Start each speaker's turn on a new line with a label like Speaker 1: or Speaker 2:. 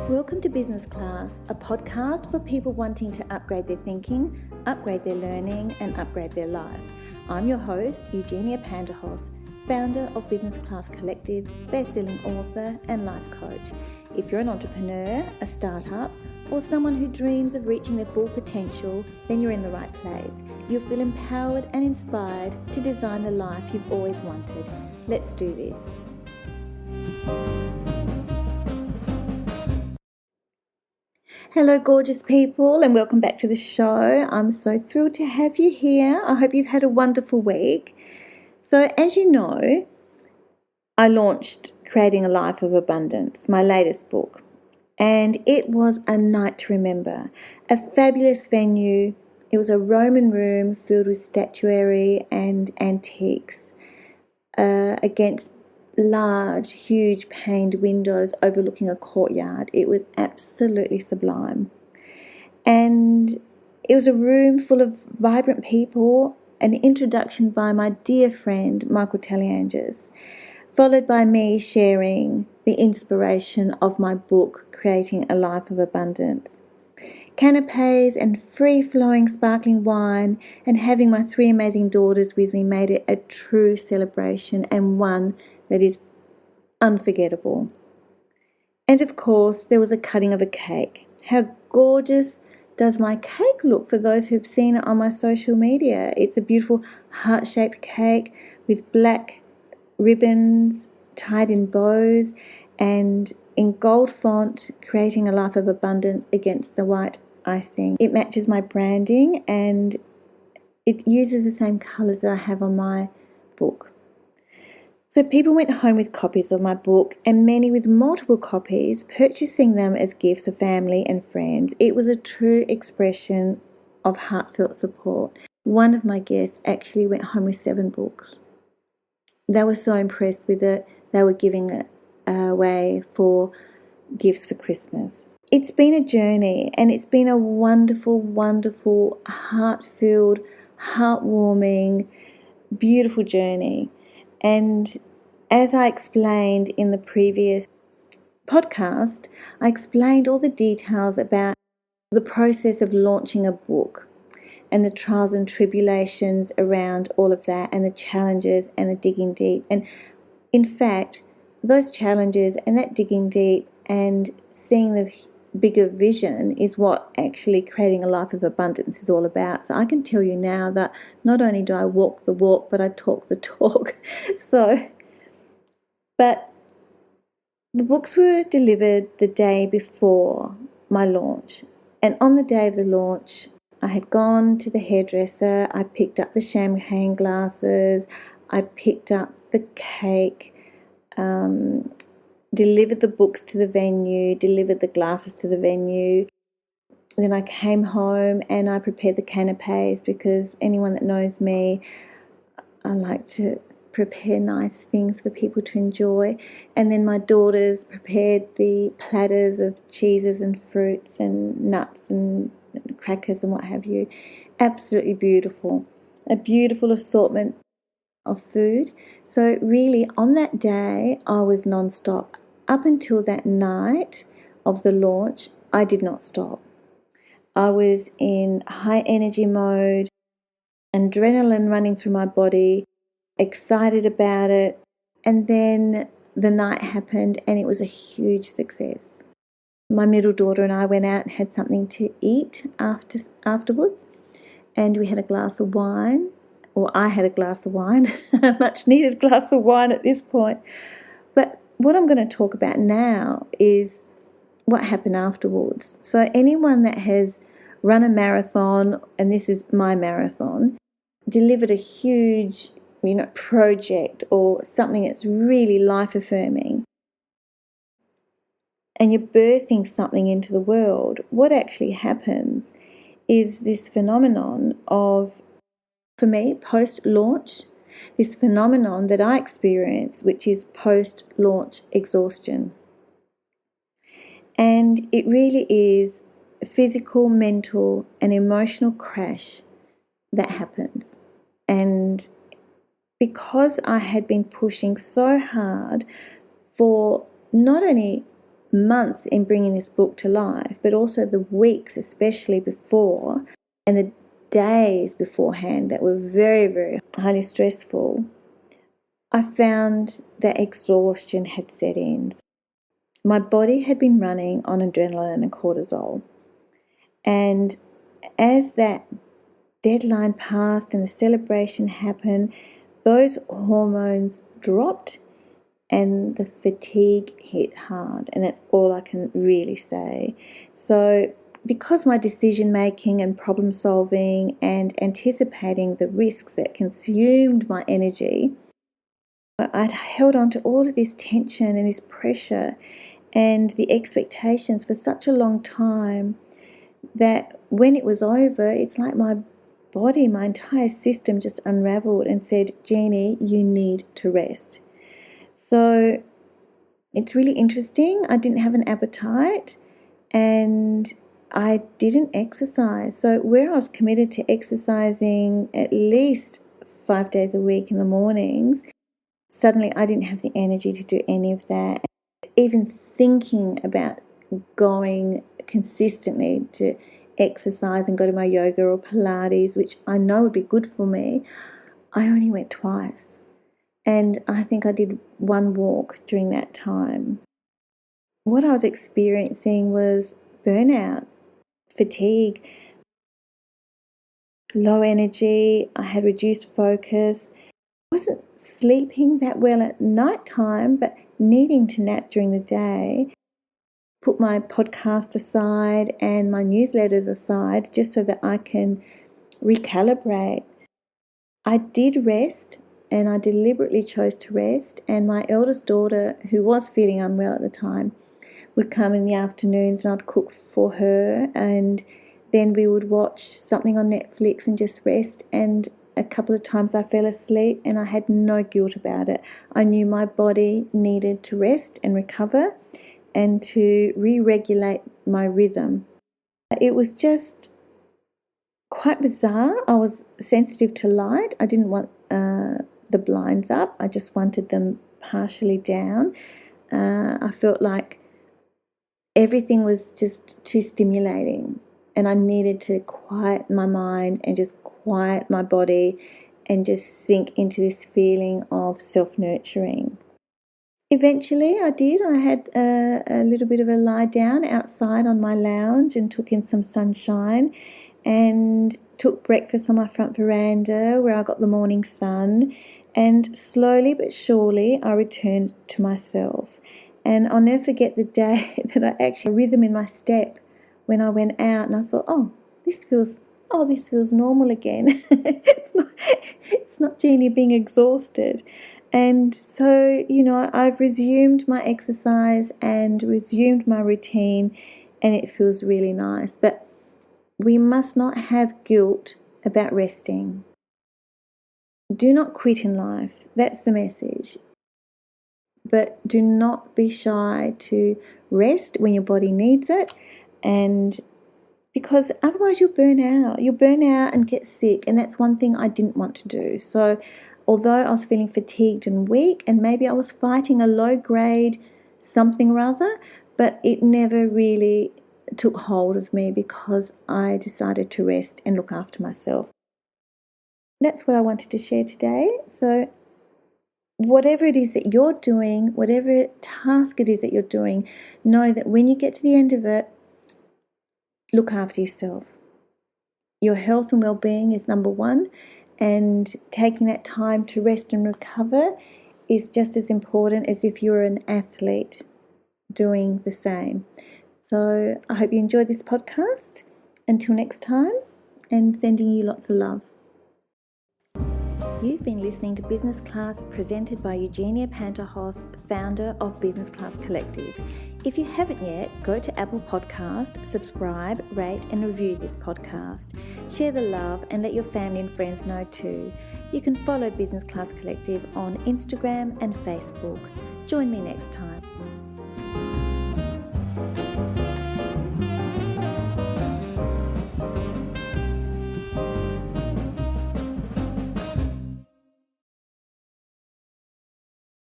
Speaker 1: Welcome to Business Class, a podcast for people wanting to upgrade their thinking, upgrade their learning, and upgrade their life. I'm your host, Eugenia Panderhos, founder of Business Class Collective, best-selling author, and life coach. If you're an entrepreneur, a startup, or someone who dreams of reaching their full potential, then you're in the right place. You'll feel empowered and inspired to design the life you've always wanted. Let's do this. Hello, gorgeous people, and welcome back to the show. I'm so thrilled to have you here. I hope you've had a wonderful week. So, as you know, I launched Creating a Life of Abundance, my latest book, and it was a night to remember. A fabulous venue. It was a Roman room filled with statuary and antiques against large, huge paned windows overlooking a courtyard. It was absolutely sublime. And it was a room full of vibrant people, an introduction by my dear friend Michael Talianges, followed by me sharing the inspiration of my book, Creating a Life of Abundance. Canapes and free-flowing sparkling wine and having my three amazing daughters with me made it a true celebration and one that is unforgettable. And of course, there was a cutting of a cake. How gorgeous does my cake look for those who've seen it on my social media? It's a beautiful heart-shaped cake with black ribbons tied in bows and in gold font, Creating a Life of Abundance against the white icing. It matches my branding and it uses the same colours that I have on my book. So people went home with copies of my book and many with multiple copies, purchasing them as gifts for family and friends. It was a true expression of heartfelt support. One of my guests actually went home with 7 books. They were so impressed with it, they were giving it away for gifts for Christmas. It's been a journey and it's been a wonderful, wonderful, heart-filled, heartwarming, beautiful journey. And as I explained in the previous podcast, I explained all the details about the process of launching a book and the trials and tribulations around all of that and the challenges and the digging deep. And in fact, those challenges and that digging deep and seeing the bigger vision is what actually Creating a Life of Abundance is all about. So I can tell you now that not only do I walk the walk, but I talk the talk. But the books were delivered the day before my launch. And on the day of the launch, I had gone to the hairdresser, I picked up the champagne glasses, I picked up the cake, delivered the books to the venue, delivered the glasses to the venue. Then I came home and I prepared the canapes because anyone that knows me, I like to prepare nice things for people to enjoy. And then my daughters prepared the platters of cheeses and fruits and nuts and crackers and what have you. Absolutely beautiful. A beautiful assortment of food. So really on that day I was non-stop. Up until that night of the launch, I did not stop. I was in high energy mode, adrenaline running through my body, excited about it, and then the night happened and it was a huge success. My middle daughter and I went out and had something to eat afterwards, and we had a glass of wine, or I had a glass of wine, a much needed glass of wine at this point. But what I'm going to talk about now is what happened afterwards. So anyone that has run a marathon, and this is my marathon, delivered a huge, project or something that's really life-affirming, and you're birthing something into the world, what actually happens is this phenomenon of, for me, post-launch, this phenomenon that I experience, which is post-launch exhaustion. And it really is a physical, mental, and emotional crash that happens. And because I had been pushing so hard for not only months in bringing this book to life, but also the weeks, especially before, and the days beforehand that were very, very highly stressful, I found that exhaustion had set in. My body had been running on adrenaline and cortisol. And as that deadline passed and the celebration happened, those hormones dropped and the fatigue hit hard. And that's all I can really say. So because my decision making and problem solving and anticipating the risks that consumed my energy, I'd held on to all of this tension and this pressure and the expectations for such a long time that when it was over, it's like my body, my entire system just unraveled and said, Jeannie, you need to rest. So it's really interesting. I didn't have an appetite and I didn't exercise. So where I was committed to exercising at least 5 days a week in the mornings, suddenly I didn't have the energy to do any of that. Even thinking about going consistently to exercise and go to my yoga or Pilates, which I know would be good for me, I only went twice. And I think I did one walk during that time. What I was experiencing was burnout, fatigue, low energy. I had reduced focus. I wasn't sleeping that well at night time, but needing to nap during the day. Put my podcast aside and my newsletters aside just so that I can recalibrate. I did rest and I deliberately chose to rest, and my eldest daughter, who was feeling unwell at the time, would come in the afternoons and I'd cook for her, and then we would watch something on Netflix and just rest. And a couple of times I fell asleep and I had no guilt about it. I knew my body needed to rest and recover and to re-regulate my rhythm. It was just quite bizarre. I was sensitive to light. I didn't want the blinds up. I just wanted them partially down. I felt like everything was just too stimulating and I needed to quiet my mind and just quiet my body and just sink into this feeling of self-nurturing. Eventually I did. I had a little bit of a lie down outside on my lounge and took in some sunshine and took breakfast on my front veranda where I got the morning sun, and slowly but surely I returned to myself. And I'll never forget the day that I actually had a rhythm in my step when I went out, and I thought, this feels normal again. It's not Jeannie being exhausted. And so, I've resumed my exercise and resumed my routine, and it feels really nice. But we must not have guilt about resting. Do not quit in life. That's the message. But do not be shy to rest when your body needs it, and because otherwise you'll burn out. You'll burn out and get sick, and that's one thing I didn't want to do. So although I was feeling fatigued and weak, and maybe I was fighting a low-grade something or other, but it never really took hold of me because I decided to rest and look after myself. That's what I wanted to share today. So whatever it is that you're doing, whatever task it is that you're doing, know that when you get to the end of it, look after yourself. Your health and well-being is number one, and taking that time to rest and recover is just as important as if you're an athlete doing the same. So I hope you enjoyed this podcast. Until next time, and sending you lots of love. You've been listening to Business Class, presented by Eugenia Panterhos, founder of Business Class Collective. If you haven't yet, go to Apple Podcast, subscribe, rate and review this podcast. Share the love and let your family and friends know too. You can follow Business Class Collective on Instagram and Facebook. Join me next time.